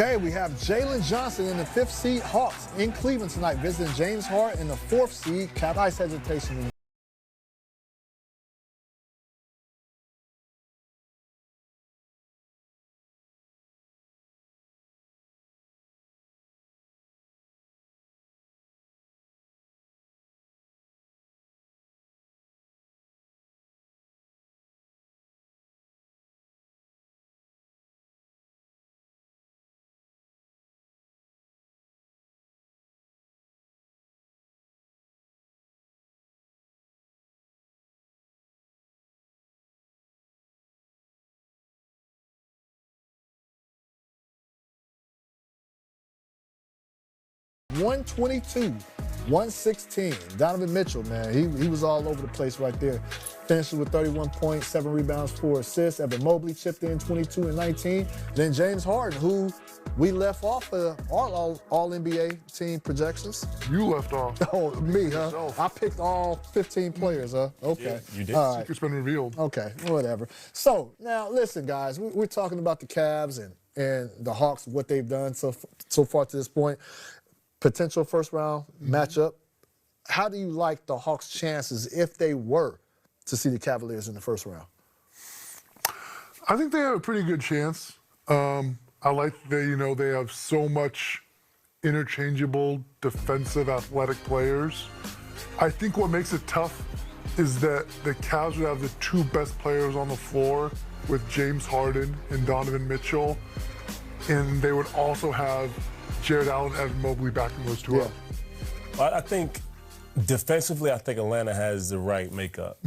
Okay, we have Jalen Johnson in the 5th seed Hawks in Cleveland tonight, visiting James Harden in the 4th seed. Ice hesitation. .122, 116. Donovan Mitchell, man, he was all over the place right there. Finished with 31 points, 7 rebounds, 4 assists. Evan Mobley chipped in 22 and 19. Then James Harden, who we left off of all NBA team projections. You left off. Oh, me, huh? Yourself. I picked all 15 players, huh? Okay. Yeah, you did. All right. Secret's been revealed. Okay, whatever. So now, listen, guys, we're talking about the Cavs and the Hawks, what they've done so far to this point. Potential first-round matchup. How do you like the Hawks' chances if they were to see the Cavaliers in the first round? I think they have a pretty good chance. I like that, they have so much interchangeable defensive athletic players. I think what makes it tough is that the Cavs would have the 2 best players on the floor with James Harden and Donovan Mitchell, and they would also have Jared Allen and Mobley backing those 2 up. I think defensively, I think Atlanta has the right makeup.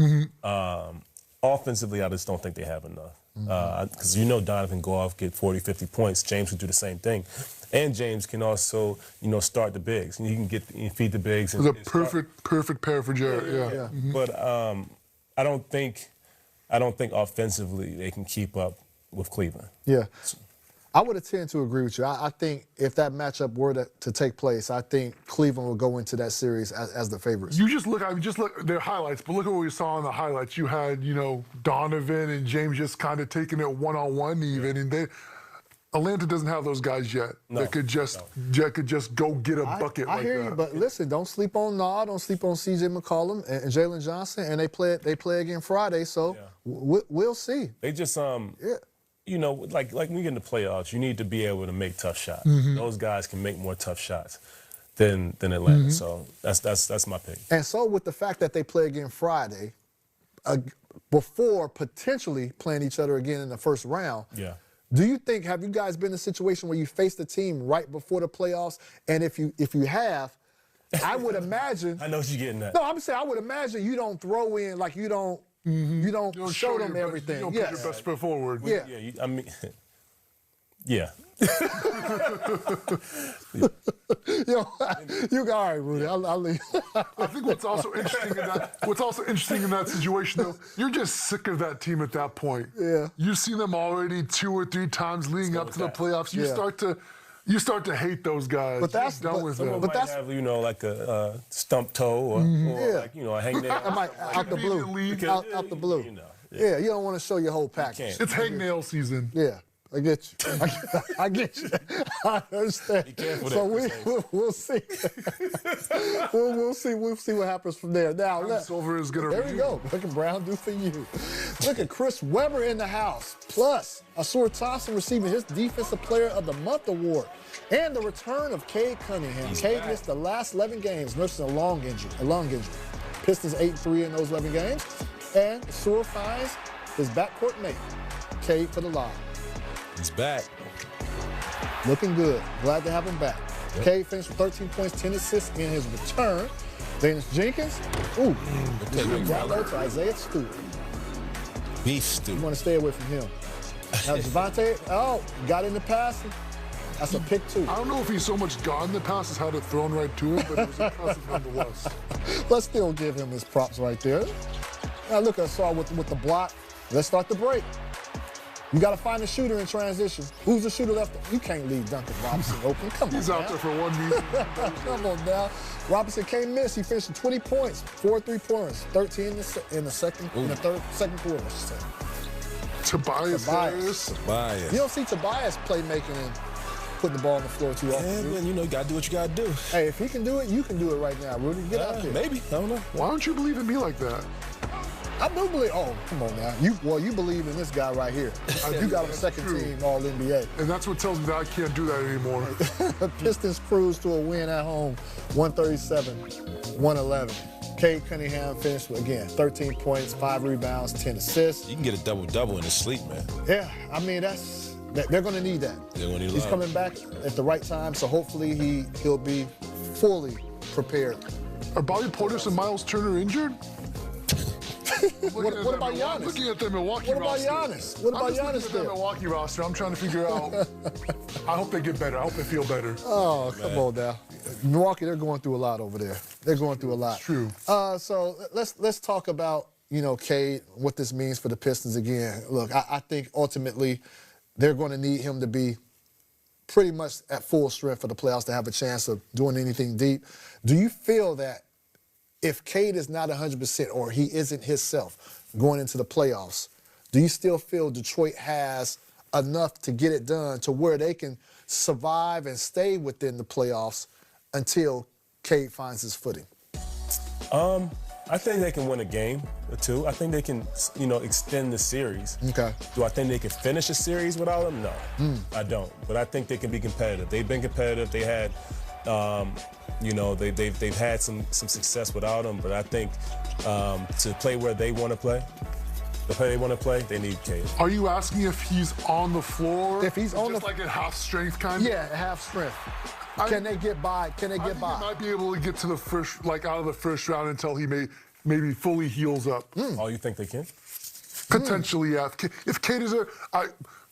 Offensively, I just don't think they have enough. Because Donovan go off, get 40, 50 points. James can do the same thing. And James can also, start the bigs. And he can feed the bigs. It's a perfect pair for Jared, yeah. But I don't think offensively they can keep up with Cleveland. Yeah. I would tend to agree with you. I think if that matchup were to take place, I think Cleveland will go into that series as the favorites. You just look their highlights, but look at what we saw in the highlights. You had, Donovan and James just kind of taking it one-on-one even, and Atlanta doesn't have those guys yet that could just go get a bucket like that. I hear you, but listen, don't sleep on don't sleep on C.J. McCollum and Jalen Johnson, and they play again Friday, so we'll see. They just like when you get in the playoffs, you need to be able to make tough shots. Those guys can make more tough shots than Atlanta. So that's my pick. And so with the fact that they play again Friday, before potentially playing each other again in the first round, do you think, have you guys been in a situation where you faced a team right before the playoffs? And if you have, I would imagine. I know what you're getting at. No, I'm saying I would imagine you don't throw in, like you don't show them everything. You don't put your best foot forward. Yeah. Yeah. You got all right, Rudy. I'll leave. I think what's also interesting in that situation, though, you're just sick of that team at that point. Yeah. You've seen them already 2 or 3 times leading up to the playoffs. You start to hate those guys. But that's Have, like a stump toe or like, a hangnail. Out the blue. Out the blue. Yeah, you don't want to show your whole package. It's hangnail season. Yeah. I get you. I get you. I understand. So we'll see. We'll see what happens from there. Now, Silver is gonna. There we go. What can Brown do for you? Look at Chris Webber in the house. Plus, Asur Thompson receiving his Defensive Player of the Month award, and the return of Cade Cunningham. Cade missed the last 11 games, nursing a long injury. Pistons 8-3 in those 11 games, and Asur finds his backcourt mate, Cade, for the lob. He's back. Looking good. Glad to have him back. Yep. Cade finished with 13 points, 10 assists in his return. Dennis Jenkins. Ooh. Down low to Isaiah Stewart. Beef stew. You want to stay away from him. Now, Javante, got in the passing. That's a pick, too. I don't know if he's so much got in the pass as had it thrown right to him, but it was impressive nonetheless. Let's still give him his props right there. Now, look, I saw with the block. Let's start the break. You got to find a shooter in transition. Who's the shooter left? You can't leave Duncan Robinson open. Come on, He's out there for one reason. Come on now. Robinson can't miss. He finished with 20 points, 4 3-pointers, 13 in the second quarter, I should say. Tobias Harris. You don't see Tobias playmaking putting the ball on the floor too often. Yeah, man, you got to do what you got to do. Hey, if he can do it, you can do it right now, Rudy. Get out there. Maybe. I don't know. Why don't you believe in me like that? I do believe. Oh, come on now. You believe in this guy right here. You got a second team All-NBA. And that's what tells me that I can't do that anymore. Pistons cruise to a win at home, 137-111. Cade Cunningham finished with, again, 13 points, 5 rebounds, 10 assists. You can get a double-double in his sleep, man. Yeah, I mean, they're going to need that. They're going to need a He's lot. coming back at the right time, so hopefully he'll be fully prepared. Are Bobby Portis and Miles Turner injured? What about Giannis? I'm looking at the Milwaukee What about roster. Giannis? What about I'm just Giannis looking at the there? Milwaukee roster. I'm trying to figure out. I hope they get better. I hope they feel better. Oh, come on now. Milwaukee, they're going through a lot over there. They're going through a lot. It's true. So let's talk about, Cade, what this means for the Pistons again. Look, I think ultimately they're going to need him to be pretty much at full strength for the playoffs to have a chance of doing anything deep. Do you feel that if Cade is not 100% or he isn't himself going into the playoffs, do you still feel Detroit has enough to get it done to where they can survive and stay within the playoffs until Cade finds his footing? I think they can win a game or two. I think they can, extend the series. Okay. Do I think they can finish a series without him? No, I don't. But I think they can be competitive. They've been competitive. They had, they've had some success without him. But I think to play where they want to play, they need Cade. Are you asking if he's on the floor? If he's on just like at half strength kind of? Yeah, half strength. Can they get by? I think he might be able to get to the first, out of the first round until he maybe fully heals up. Oh, you think they can? Potentially, yeah. If Cade is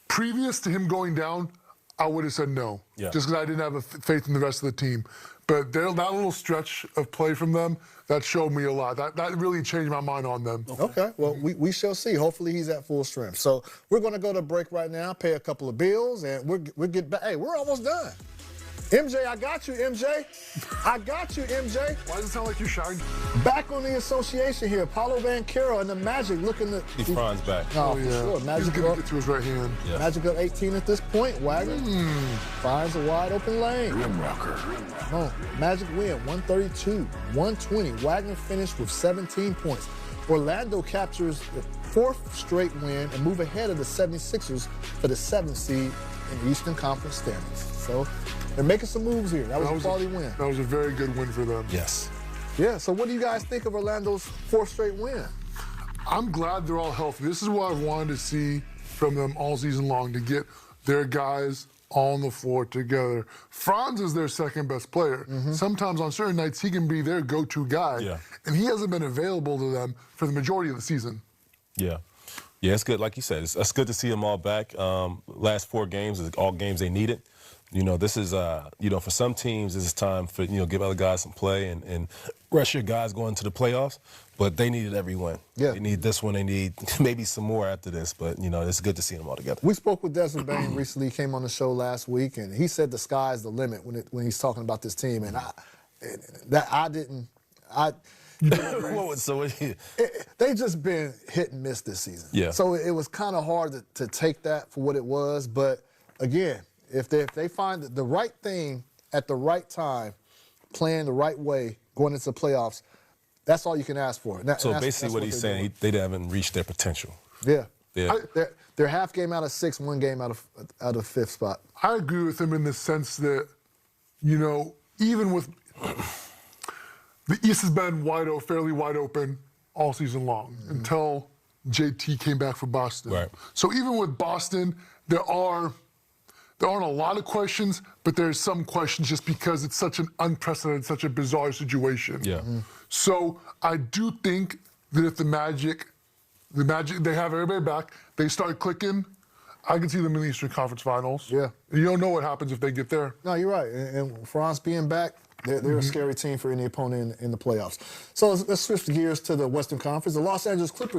previous to him going down, I would have said no. Yeah. Just because I didn't have faith in the rest of the team. But that little stretch of play from them, that showed me a lot. That really changed my mind on them. Okay, well, we shall see. Hopefully he's at full strength. So we're going to go to break right now, pay a couple of bills, and we'll get back. Hey, we're almost done. MJ, I got you, MJ. I got you, MJ. Why does it sound like you're shy? Back on the association here. Paulo Banchero and the Magic looking to... Franz back. Oh, for sure. He's Magic going to up, get to his right hand. Yeah. Magic up 18 at this point. Wagner finds a wide open lane. Rimrocker. Come on. Magic win, 132-120. Wagner finished with 17 points. Orlando captures the 4th straight win and move ahead of the 76ers for the 7th seed in the Eastern Conference standings. So they're making some moves here. That was a quality win. That was a very good win for them. Yes. Yeah, so what do you guys think of Orlando's 4th straight win? I'm glad they're all healthy. This is what I've wanted to see from them all season long, to get their guys on the floor together. Franz is their second best player. Sometimes on certain nights, he can be their go-to guy. Yeah. And he hasn't been available to them for the majority of the season. Yeah. Yeah, it's good. Like you said, it's good to see them all back. Last 4 games is all games they needed. This is, for some teams, this is time for, give other guys some play and rest your guys going to the playoffs. But they needed every win. Yeah. They need this one. They need maybe some more after this. But, it's good to see them all together. We spoke with Desmond Bain recently. He came on the show last week, and he said the sky's the limit when he's talking about this team. And they just been hit and miss this season. Yeah. So it was kind of hard to take that for what it was. But, again, if they find the right thing at the right time, playing the right way, going into the playoffs, that's all you can ask for. So basically what he's saying, they haven't reached their potential. Yeah. Yeah. They're half game out of 6, 1 game out of 5th spot. I agree with him in the sense that, even with the East has been fairly wide open all season long until JT came back for Boston. Right. So even with Boston, there aren't a lot of questions, but there's some questions just because it's such an unprecedented, such a bizarre situation. Yeah. So I do think that if the Magic, they have everybody back, they start clicking, I can see them in the Eastern Conference Finals. Yeah. You don't know what happens if they get there. No, you're right. And Franz being back, they're a scary team for any opponent in the playoffs. So let's switch the gears to the Western Conference. The Los Angeles Clippers